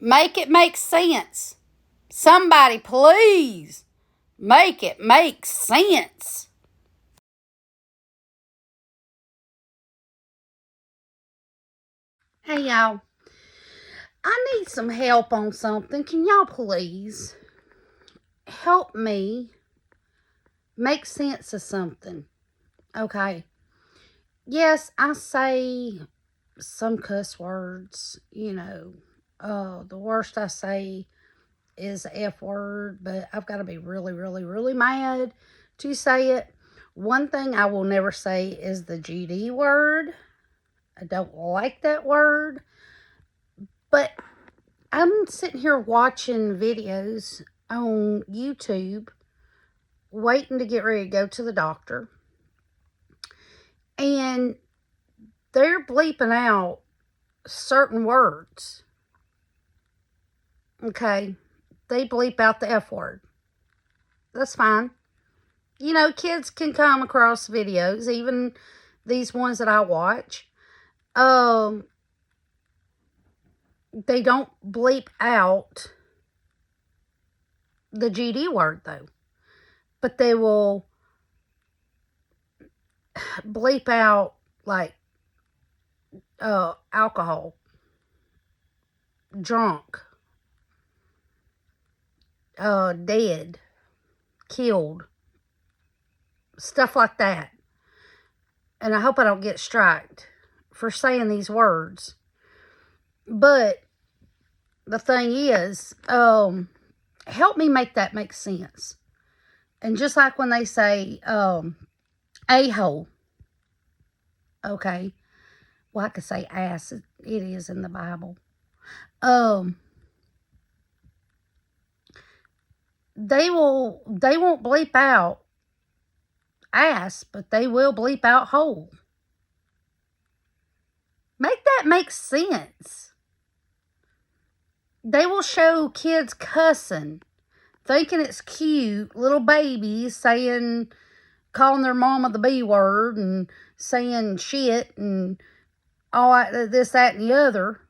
Make it make sense. Somebody, please, make it make sense. Hey, y'all. I need some help on something. Can y'all please help me make sense of something? Okay. Yes, I say some cuss words, the worst I say is the F word, but I've got to be really, really, really mad to say it. One thing I will never say is the GD word. I don't like that word. But I'm sitting here watching videos on YouTube, waiting to get ready to go to the doctor. And they're bleeping out certain words. Okay? They bleep out the F word. That's fine. Kids can come across videos, even these ones that I watch. They don't bleep out the GD word, though. But they will bleep out, like, alcohol, drunk, dead, killed, stuff like that. And I hope I don't get striked for saying these words. But the thing is, help me make that make sense. And just like when they say a-hole, okay, well, I could say ass. It is in the Bible. They won't bleep out ass, but they will bleep out hole. Make that make sense. They will show kids cussing, thinking it's cute, little babies calling their mama the B word and saying shit and all that, this, that, and the other.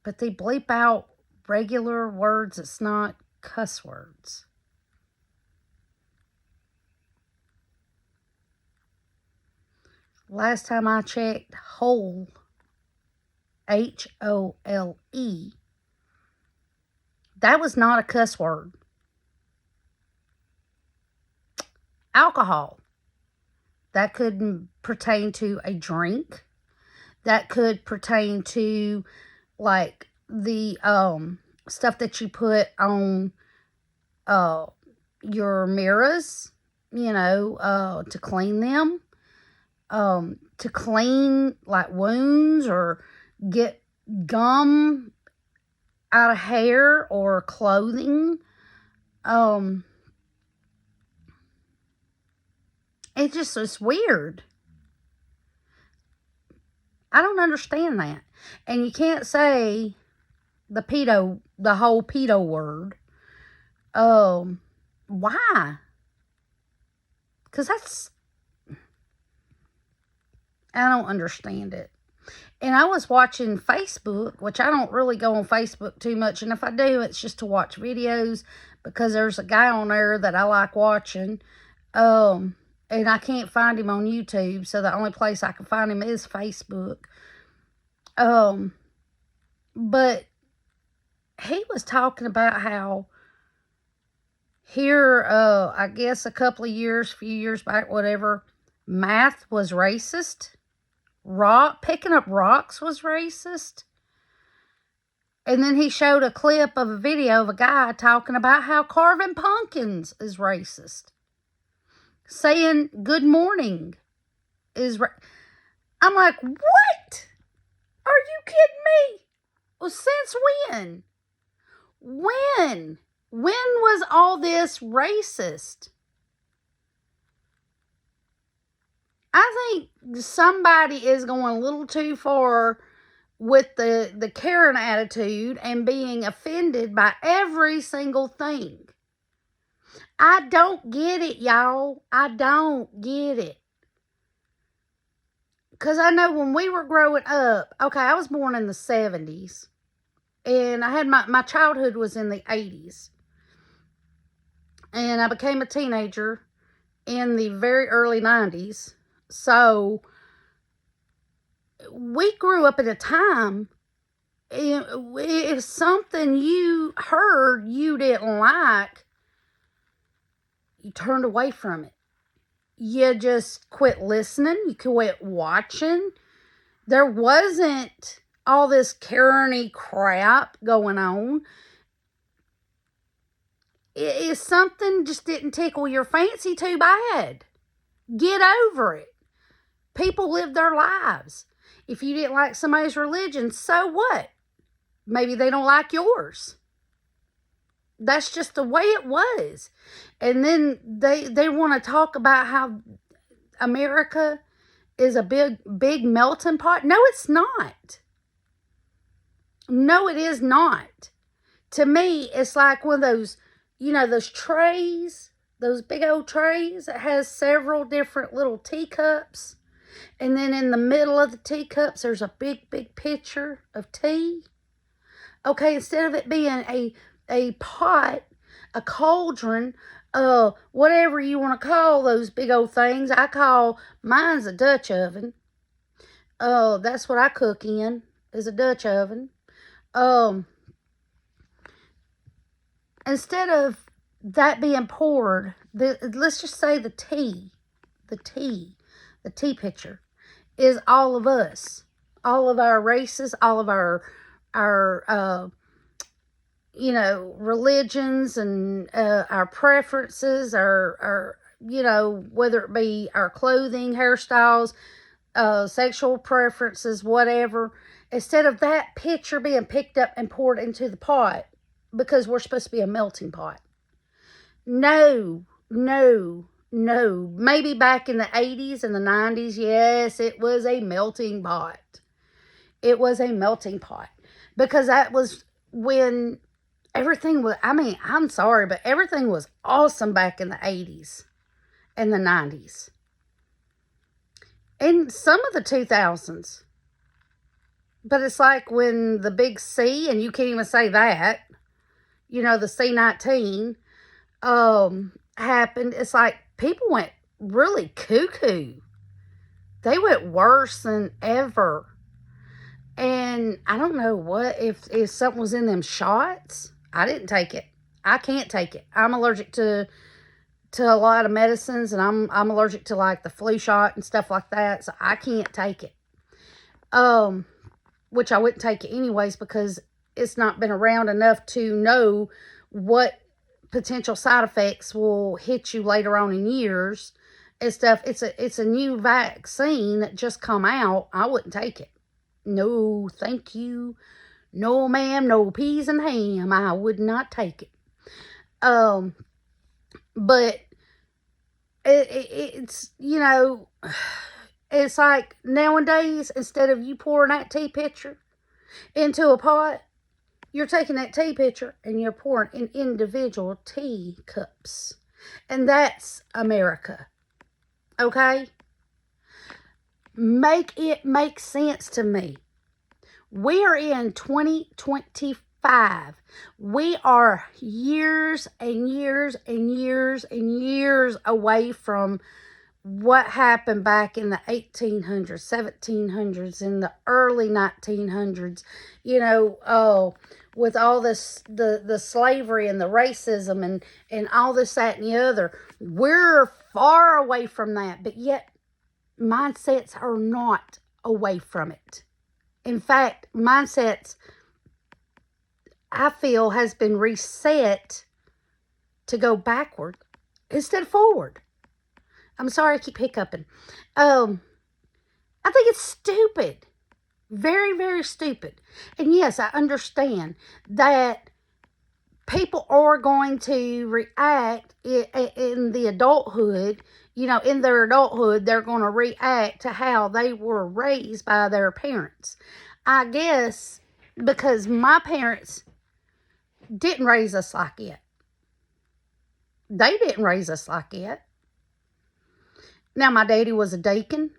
But they bleep out regular words. It's not cuss words. Last time I checked, hole, H-O-L-E, that was not a cuss word. Alcohol, that could pertain to a drink. That could pertain to, like, the stuff that you put on your mirrors, to clean them. To clean, like, wounds or get gum out of hair or clothing. It's weird. I don't understand that. And you can't say the whole pedo word. Why? Because I don't understand it. And I was watching Facebook, which I don't really go on Facebook too much. And if I do, it's just to watch videos because there's a guy on there that I like watching. And I can't find him on YouTube. So the only place I can find him is Facebook. But he was talking about how here, I guess a few years back, whatever, math was racist. Picking up rocks was racist. And then he showed a clip of a video of a guy talking about how carving pumpkins is racist. Saying good morning is I'm like, what? Are you kidding me? Well, since when? When was all this racist? I think somebody is going a little too far with the Karen attitude and being offended by every single thing. I don't get it, y'all. I don't get it. Because I know when we were growing up, okay, I was born in the 70s. And I had my childhood was in the 80s. And I became a teenager in the very early 90s. So we grew up at a time, if something you heard you didn't like, you turned away from it. You just quit listening. You quit watching. There wasn't all this Karen-y crap going on. If something just didn't tickle your fancy too bad, get over it. People live their lives. If you didn't like somebody's religion, so what? Maybe they don't like yours. That's just the way it was. And then they want to talk about how America is a big melting pot. No, it's not. No, it is not. To me, it's like one of those, those trays, those big old trays that has several different little teacups. And then in the middle of the teacups, there's a big pitcher of tea. Okay, instead of it being a pot, a cauldron, whatever you want to call those big old things. I call mine's a Dutch oven. That's what I cook in, is a Dutch oven. Instead of that being poured, let's just say the tea pitcher is all of us, all of our races, all of our religions and our preferences, our whether it be our clothing, hairstyles, sexual preferences, whatever. Instead of that pitcher being picked up and poured into the pot, because we're supposed to be a melting pot. No. Maybe back in the 80s and the 90s, yes, it was a melting pot. It was a melting pot. Because that was when everything was, I'm sorry, but everything was awesome back in the 80s and the 90s. And some of the 2000s. But it's like when the big C, and you can't even say that, the C-19 happened. It's like people went really cuckoo. They went worse than ever. And I don't know what, if something was in them shots. I didn't take it. I can't take it. I'm allergic to a lot of medicines, and I'm allergic to like the flu shot and stuff like that. So I can't take it. Which I wouldn't take it anyways, because it's not been around enough to know what potential side effects will hit you later on in years and stuff. It's a new vaccine that just come out. I wouldn't take it. No, thank you. No, ma'am, no peas and ham. I would not take it. But it's, it's like nowadays, instead of you pouring that tea pitcher into a pot, you're taking that tea pitcher and you're pouring in individual tea cups. And that's America. Okay? Make it make sense to me. We are in 2025. We are years and years and years and years away from what happened back in the 1800s, 1700s, in the early 1900s, with all this, the slavery and the racism and all this, that, and the other. We're far away from that, but yet mindsets are not away from it. In fact, mindsets, I feel, has been reset to go backward instead of forward. I'm sorry, I keep hiccuping. I think it's stupid. Very, very stupid. And yes, I understand that people are going to react in the adulthood. In their adulthood, they're going to react to how they were raised by their parents. I guess because my parents didn't raise us like it. They didn't raise us like it. Now, my daddy was a deacon.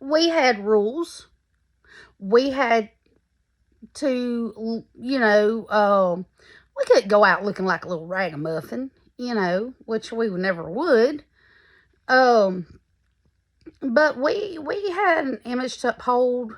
We had rules. We had to, we couldn't go out looking like a little ragamuffin, which we never would. Um, but we had an image to uphold,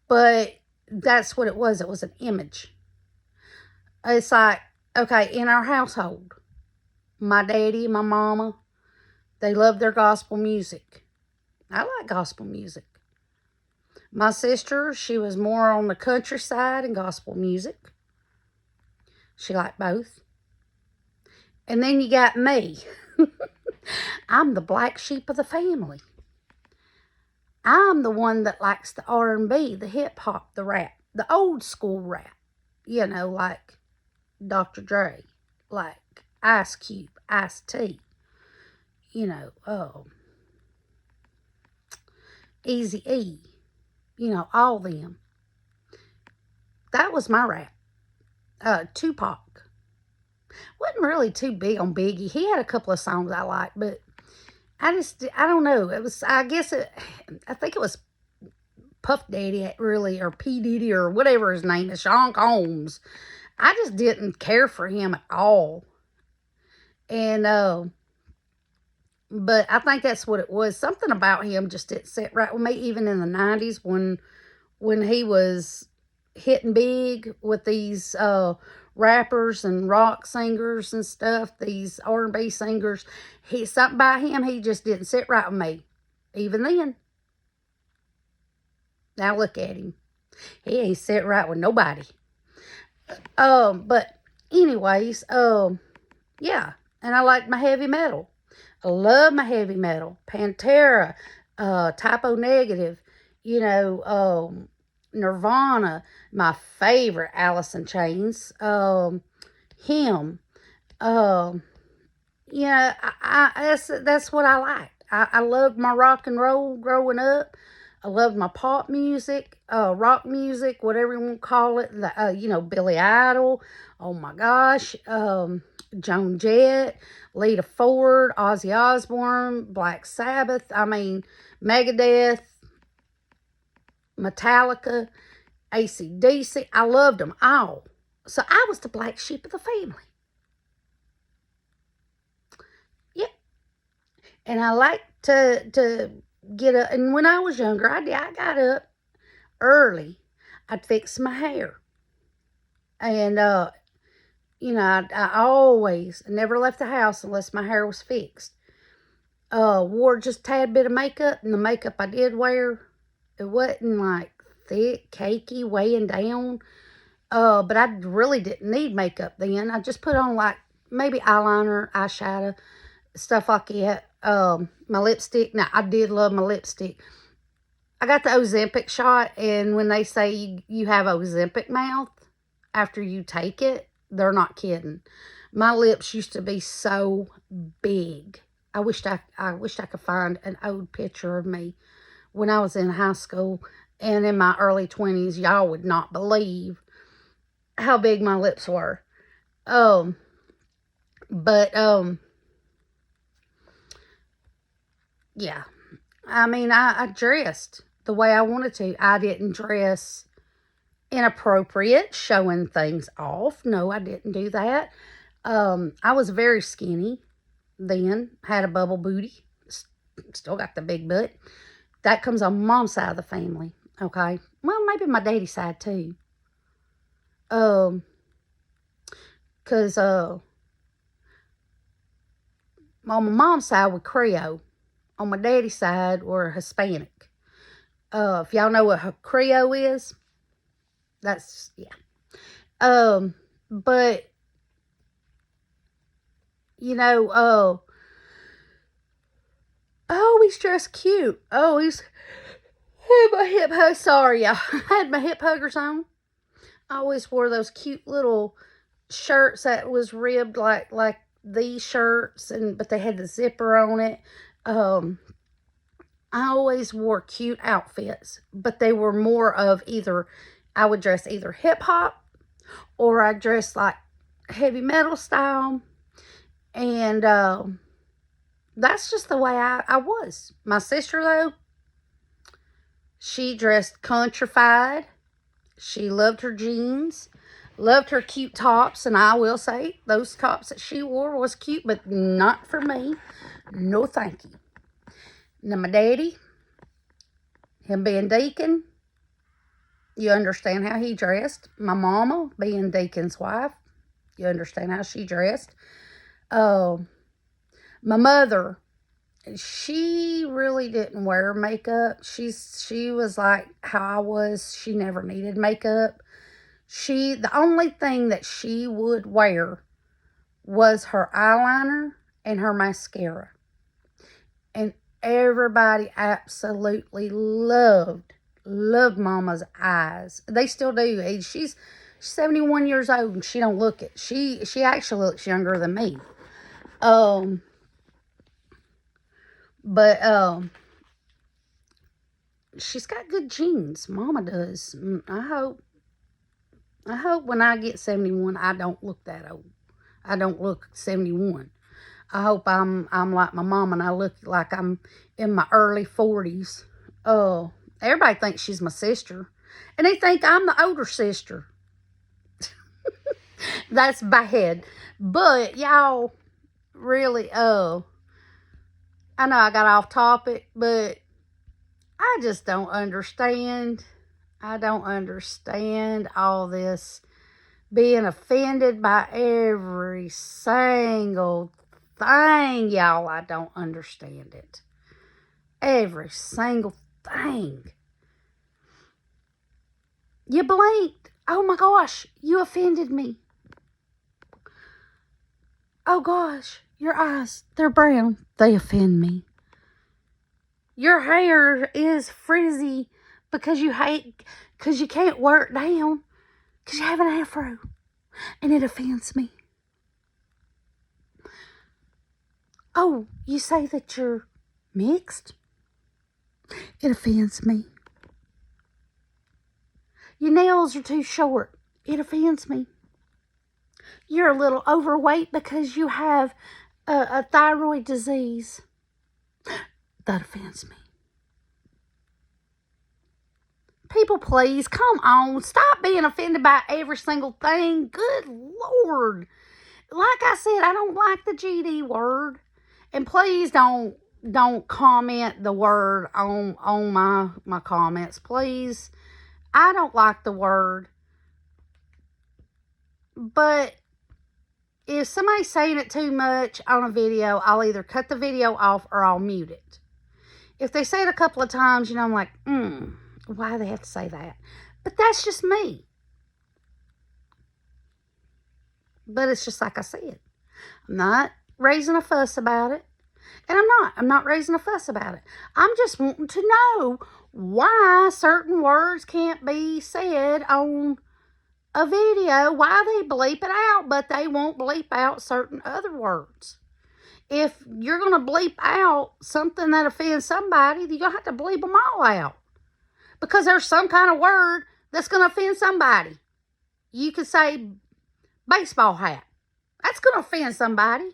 but that's what it was. It was an image. It's like, okay, in our household, my daddy, my mama, they love their gospel music. I like gospel music. My sister, she was more on the countryside and gospel music. She liked both. And then you got me. I'm the black sheep of the family. I'm the one that likes the R&B, the hip hop, the rap, the old school rap. Like Dr. Dre, like Ice Cube, Ice-T. Eazy-E. All them. That was my rap. Tupac. Wasn't really too big on Biggie. He had a couple of songs I liked, but I don't know. I think it was Puff Daddy, really, or P. Diddy, or whatever his name is, Sean Combs. I just didn't care for him at all. And, but I think that's what it was. Something about him just didn't sit right with me, even in the 90s when he was hitting big with these rappers and rock singers and stuff, these R&B singers. Something about him, he just didn't sit right with me, even then. Now look at him. He ain't sit right with nobody. But anyways, yeah. And I like my heavy metal. I love my heavy metal. Pantera, Typo Negative, Nirvana, my favorite, Alice in Chains, him. That's what I liked. I loved my rock and roll growing up. I loved my pop music, rock music, whatever you want to call it. Billy Idol. Oh my gosh. Joan Jett, Lita Ford, Ozzy Osbourne, Black Sabbath. Megadeth, Metallica, AC/DC. I loved them all. So I was the black sheep of the family. Yep. And I like to get up. And when I was younger, I got up early. I'd fix my hair. And, I always never left the house unless my hair was fixed. Wore just a tad bit of makeup. And the makeup I did wear, it wasn't like thick, cakey, weighing down. But I really didn't need makeup then. I just put on like maybe eyeliner, eyeshadow, stuff like that. My lipstick. Now, I did love my lipstick. I got the Ozempic shot, and when they say you have Ozempic mouth after you take it, they're not kidding. My lips used to be so big. I wished I could find an old picture of me when I was in high school and in my early 20s. Y'all would not believe how big my lips were. Yeah. I dressed the way I wanted to. I didn't dress inappropriate, showing things off. No, I didn't do that. I was very skinny then, had a bubble booty, still got the big butt. That comes on mom's side of the family, okay? Well, maybe my daddy's side too. Because on my mom's side, we're Creole. On my daddy's side, we're Hispanic. If y'all know what Creole is, that's, yeah. But, he's dressed cute. Oh, he's had my hip hug. Sorry, y'all. I had my hip huggers on. I always wore those cute little shirts that was ribbed like these shirts, but they had the zipper on it. I always wore cute outfits, but they were more of I would dress either hip hop or I dress like heavy metal style. And that's just the way I was. My sister, though, She dressed countrified. She loved her jeans, loved her cute tops, and I will say those tops that she wore was cute, but not for me. No thank you. Now my daddy, him being deacon, you understand how he dressed. My mama, being deacon's wife, you understand how she dressed. My mother, she really didn't wear makeup. She was like how I was. She never needed makeup. The only thing that she would wear was her eyeliner and her mascara. And everybody absolutely loved Mama's eyes. They still do. She's 71 years old and she don't look it. She actually looks younger than me. But she's got good genes. Mama does. I hope when I get 71, I don't look that old. I don't look 71. I hope I'm like my mom and I look like I'm in my early 40s. Everybody thinks she's my sister. And they think I'm the older sister. That's bad. But y'all really, I know I got off topic, but I just don't understand. I don't understand all this being offended by every single thing, y'all. I don't understand it. Every single thing. You blinked. Oh my gosh, you offended me. Oh gosh, your eyes, they're brown. They offend me. Your hair is frizzy because you can't wear it down because you have an afro and it offends me. Oh, you say that you're mixed? It offends me. Your nails are too short. It offends me. You're a little overweight because you have a thyroid disease. That offends me. People, please, come on. Stop being offended by every single thing. Good Lord. Like I said, I don't like the GD word. And please don't comment the word on my comments. Please. I don't like the word. But if somebody's saying it too much on a video, I'll either cut the video off or I'll mute it. If they say it a couple of times, I'm like, why do they have to say that? But that's just me. But it's just like I said. I'm not raising a fuss about it. And I'm not raising a fuss about it. I'm just wanting to know why certain words can't be said on a video, why they bleep it out, but they won't bleep out certain other words. If you're going to bleep out something that offends somebody, you're going to have to bleep them all out. Because there's some kind of word that's going to offend somebody. You could say baseball hat. That's going to offend somebody.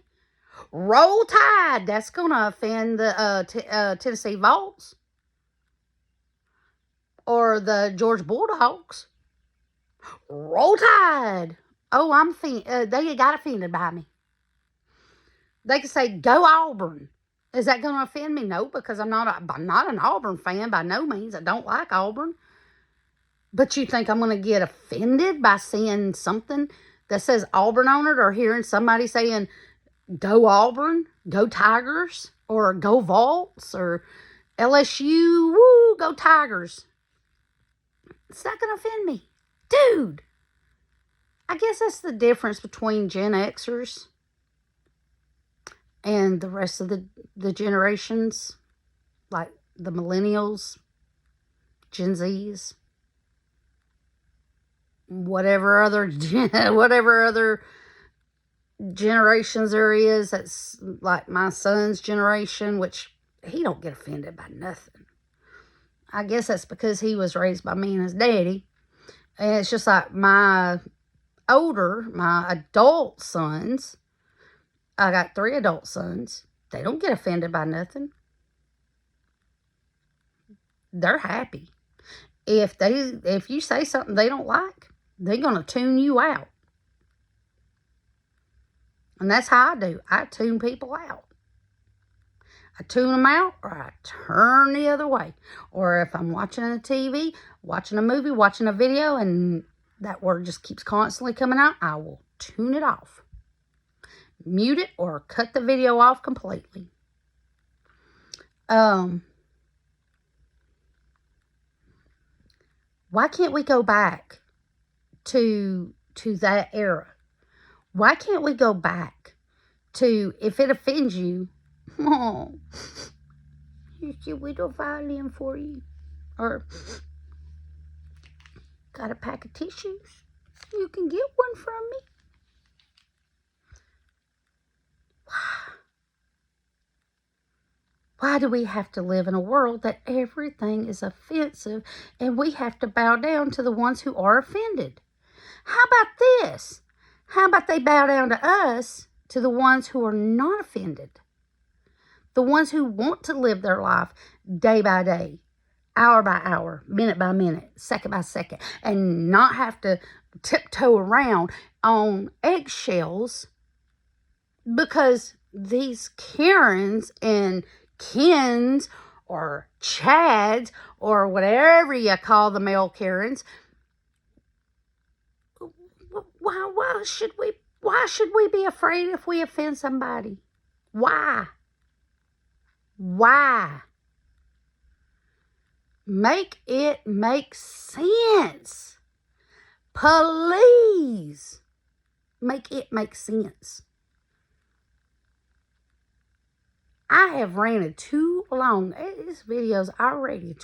Roll Tide. That's going to offend the Tennessee Volts. Or the Georgia Bulldogs. Roll Tide. Oh, I'm offended. They got offended by me. They could say, go Auburn. Is that going to offend me? No, because I'm not an Auburn fan by no means. I don't like Auburn. But you think I'm going to get offended by seeing something that says Auburn on it or hearing somebody saying, go Auburn, go Tigers, or go Volts, or LSU, woo, go Tigers. It's not going to offend me. Dude, I guess that's the difference between Gen Xers and the rest of the generations, like the millennials, Gen Zs, whatever other generations there is. That's like my son's generation, which he don't get offended by nothing. I guess that's because he was raised by me and his daddy. And it's just like my adult sons. I got 3 adult sons. They don't get offended by nothing. They're happy. if you say something they don't like, they're going to tune you out. And that's how I do. I tune people out. I tune them out, or I turn the other way. Or if I'm watching a TV, watching a movie, watching a video, and that word just keeps constantly coming out, I will tune it off. Mute it or cut the video off completely. Why can't we go back to that era? Why can't we go back to, if it offends you, oh, here's your little violin for you. Or, got a pack of tissues? You can get one from me. Why do we have to live in a world that everything is offensive and we have to bow down to the ones who are offended? How about this? How about they bow down to us, to the ones who are not offended? The ones who want to live their life day by day, hour by hour, minute by minute, second by second, and not have to tiptoe around on eggshells because these Karens and Kens or Chads or whatever you call the male Karens, why should we be afraid if we offend somebody? Why? Make it make sense. Please make it make sense. I have ranted too long. This video's already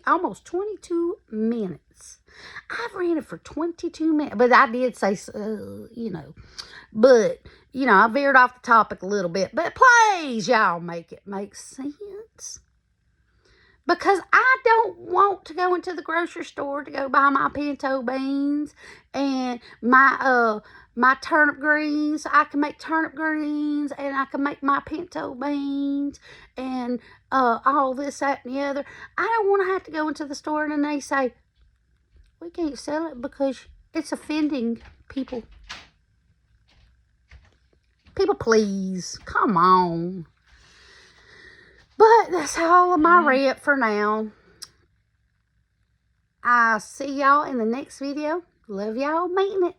almost 22 minutes. I've ranted for 22 minutes. But I did say, But, I veered off the topic a little bit. But please, y'all, make it make sense. Because I don't want to go into the grocery store to go buy my pinto beans and my turnip greens. I can make turnip greens and I can make my pinto beans and all this, that, and the other. I don't want to have to go into the store and then they say, we can't sell it because it's offending people. People, please, come on. But that's all of my rant for now. I'll see y'all in the next video. Love y'all. Mean it.